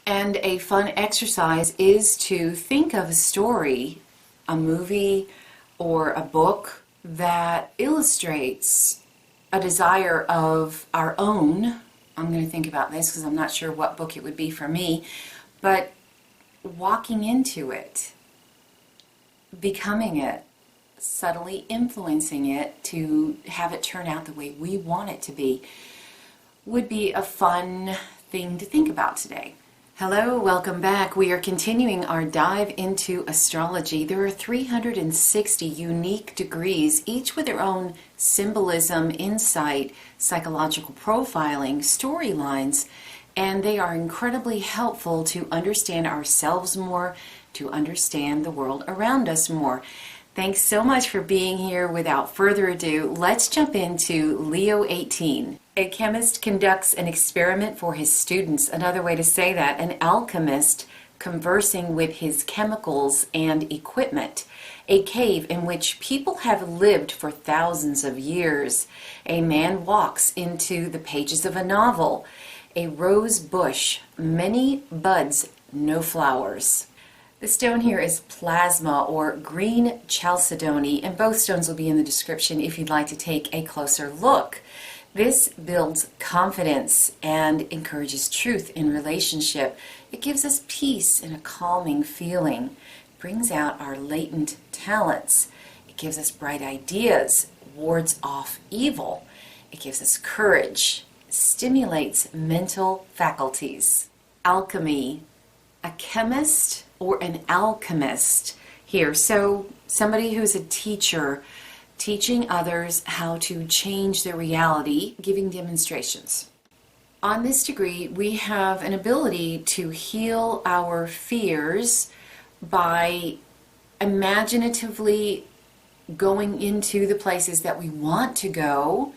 And a fun exercise is to think of a story, a movie, or a book that illustrates a desire of our own. I'm going to think about this because I'm not sure what book it would be for me, but walking into it, becoming it, subtly influencing it to have it turn out the way we want it to be would be a fun thing to think about today. Hello, welcome back. We are continuing our dive into astrology. There are 360 unique degrees, each with their own symbolism, insight, psychological profiling, storylines, and they are incredibly helpful to understand ourselves more, to understand the world around us more. Thanks so much for being here. Without further ado, let's jump into Leo18. A chemist conducts an experiment for his students. Another way to say that, an alchemist conversing with his chemicals and equipment. A cave in which people have lived for thousands of years. A man walks into the pages of a novel. A rose bush, many buds, no flowers. The stone here is plasma or green chalcedony, and both stones will be in the description if you'd like to take a closer look. This builds confidence and encourages truth in relationship. It gives us peace and a calming feeling. It brings out our latent talents. It gives us bright ideas, wards off evil. It gives us courage. It stimulates mental faculties. Alchemy, a chemist or an alchemist here. So somebody who's a teacher, teaching others how to change their reality, giving demonstrations. On this degree, we have an ability to heal our fears by imaginatively going into the places that we want to go.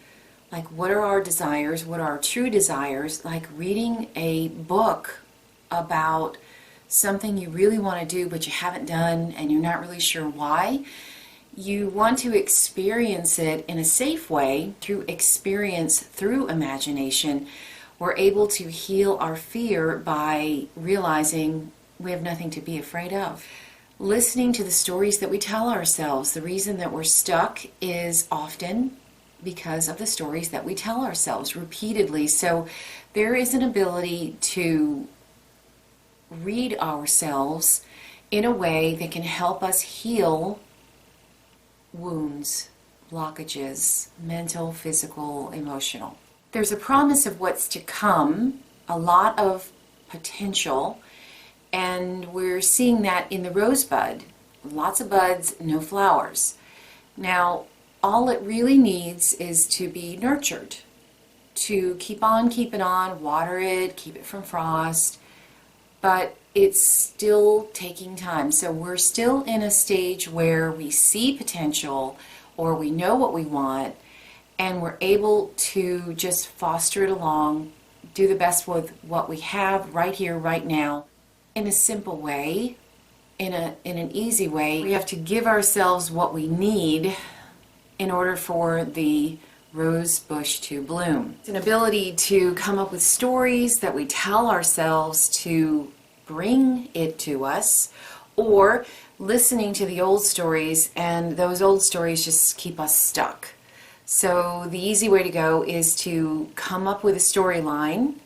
Like, what are our desires? What are our true desires? Like reading a book about something you really want to do but you haven't done and you're not really sure why. You want to experience it in a safe way through experience, through imagination. We're able to heal our fear by realizing we have nothing to be afraid of. Listening to the stories that we tell ourselves. The reason that we're stuck is often because of the stories that we tell ourselves repeatedly. So there is an ability to read ourselves in a way that can help us heal wounds, blockages, mental, physical, emotional. There's a promise of what's to come, a lot of potential, and we're seeing that in the rosebud. Lots of buds, no flowers. Now, all it really needs is to be nurtured, to keep on keeping on, water it, keep it from frost, but it's still taking time. So we're still in a stage where we see potential or we know what we want and we're able to just foster it along, do the best with what we have right here, right now, in a simple way, in an easy way. We have to give ourselves what we need in order for the rose bush to bloom. It's an ability to come up with stories that we tell ourselves to bring it to us, or listening to the old stories, and those old stories just keep us stuck. So the easy way to go is to come up with a storyline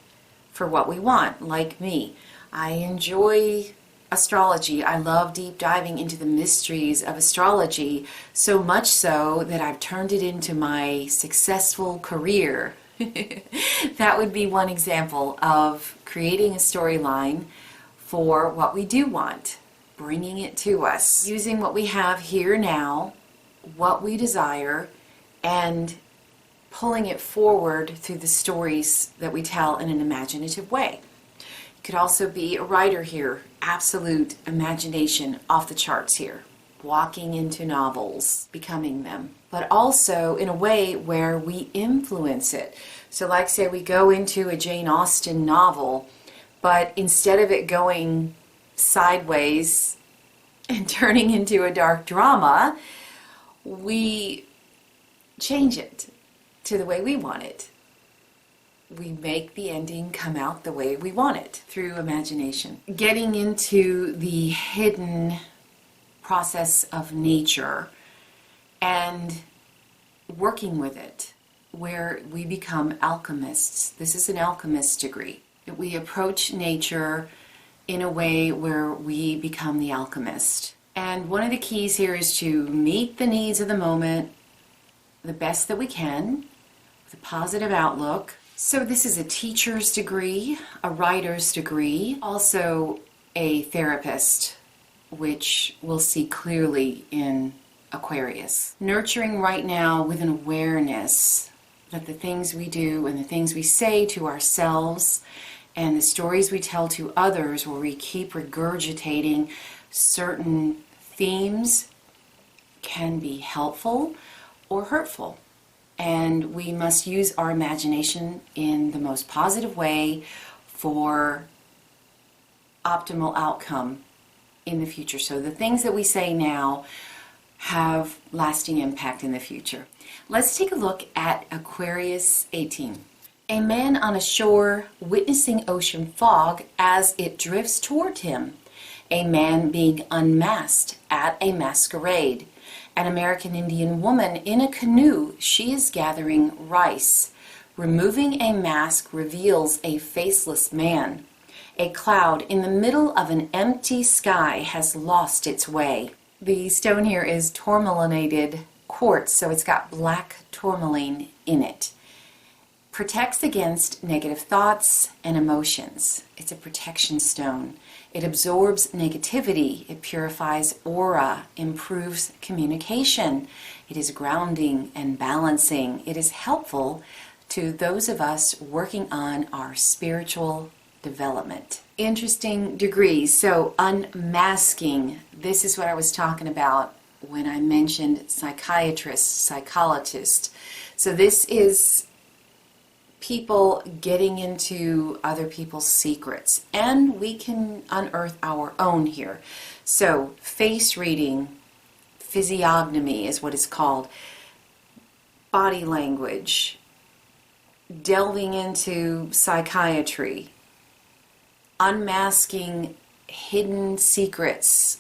for what we want. Like me, I enjoy astrology. I love deep diving into the mysteries of astrology, so much so that I've turned it into my successful career. That would be one example of creating a storyline for what we do want, bringing it to us, using what we have here now, what we desire, and pulling it forward through the stories that we tell in an imaginative way. You could also be a writer here, absolute imagination off the charts here, walking into novels, becoming them, but also in a way where we influence it. So like say we go into a Jane Austen novel, but instead of it going sideways and turning into a dark drama, we change it to the way we want it. we make the ending come out the way we want it through imagination. Getting into the hidden process of nature and working with it, where we become alchemists. This is an alchemist degree. We approach nature in a way where we become the alchemist. And one of the keys here is to meet the needs of the moment the best that we can, with a positive outlook. So this is a teacher's degree, a writer's degree, also a therapist, which we'll see clearly in Aquarius. Nurturing right now with an awareness that the things we do and the things we say to ourselves and the stories we tell to others, where we keep regurgitating certain themes, can be helpful or hurtful. And we must use our imagination in the most positive way for optimal outcome in the future. So the things that we say now have lasting impact in the future. Let's take a look at Aquarius 18. A man on a shore witnessing ocean fog as it drifts toward him. A man being unmasked at a masquerade. An American Indian woman in a canoe. She is gathering rice. Removing a mask reveals a faceless man. A cloud in the middle of an empty sky has lost its way. The stone here is tourmalinated quartz, so it's got black tourmaline in it. Protects against negative thoughts and emotions. It's a protection stone. It absorbs negativity. It purifies aura, improves communication. It is grounding and balancing. It is helpful to those of us working on our spiritual development. Interesting degrees. So unmasking, this is what I was talking about when I mentioned psychiatrist, psychologist. So this is people getting into other people's secrets, and we can unearth our own here. So face reading, physiognomy is what it's called, body language, delving into psychiatry, unmasking hidden secrets,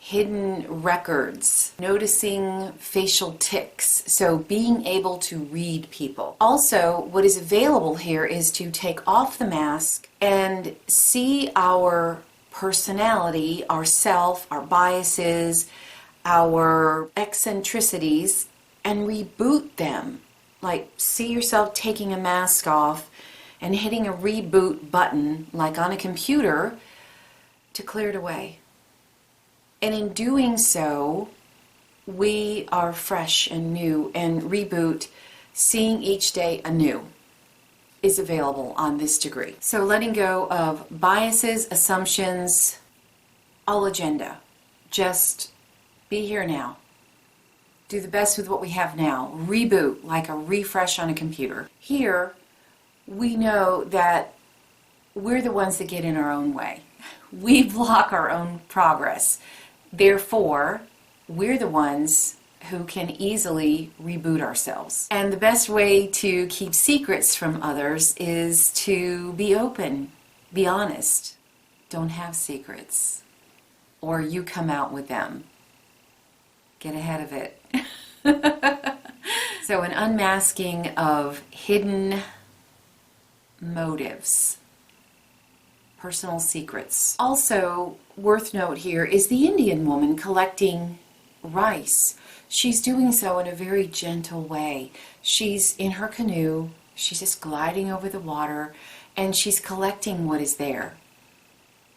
hidden records, noticing facial tics, so being able to read people. Also, what is available here is to take off the mask and see our personality, our self, our biases, our eccentricities, and reboot them. Like, see yourself taking a mask off and hitting a reboot button, like on a computer, to clear it away. And in doing so, we are fresh and new, and reboot, seeing each day anew, is available on this degree. So letting go of biases, assumptions, all agenda. Just be here now. Do the best with what we have now. Reboot, like a refresh on a computer. Here, we know that we're the ones that get in our own way. We block our own progress. Therefore, we're the ones who can easily reboot ourselves. And the best way to keep secrets from others is to be open, be honest. Don't have secrets, or you come out with them. Get ahead of it. So an unmasking of hidden motives, personal secrets. Also worth note here is the Indian woman collecting rice. She's doing so in a very gentle way. She's in her canoe, she's just gliding over the water, and she's collecting what is there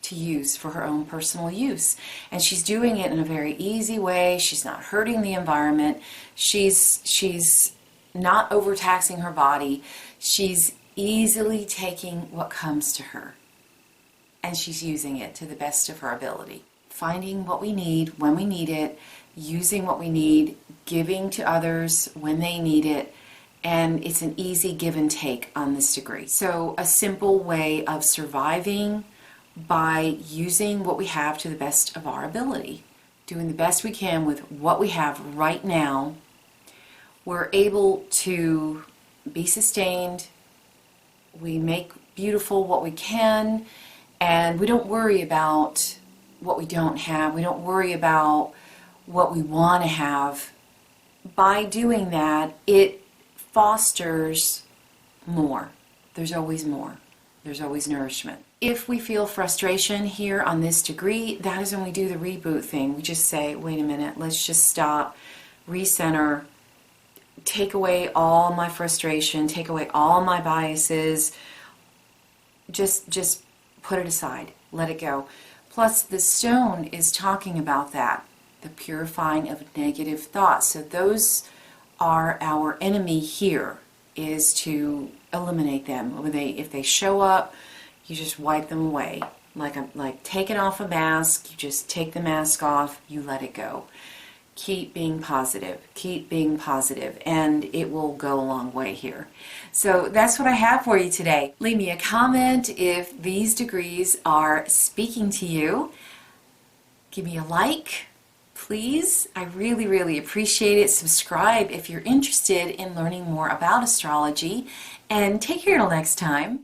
to use for her own personal use. And she's doing it in a very easy way. She's not hurting the environment. She's not overtaxing her body. She's easily taking what comes to her, and she's using it to the best of her ability. Finding what we need when we need it, using what we need, giving to others when they need it, and it's an easy give and take on this degree. So a simple way of surviving by using what we have to the best of our ability, doing the best we can with what we have right now. We're able to be sustained, we make beautiful what we can, and we don't worry about what we don't have. We don't worry about what we want to have. By doing that, it fosters more. There's always more. There's always nourishment. If we feel frustration here on this degree, that is when we do the reboot thing. We just say, wait a minute, let's just stop, recenter, take away all my frustration, take away all my biases, just put it aside, let it go. Plus, the stone is talking about that, the purifying of negative thoughts. So those are our enemy here, is to eliminate them. If they show up, you just wipe them away. Like taking off a mask, you just take the mask off, you let it go. Keep being positive, and it will go a long way here. So that's what I have for you today. Leave me a comment if these degrees are speaking to you. Give me a like, please. I really, really appreciate it. Subscribe if you're interested in learning more about astrology, and take care till next time.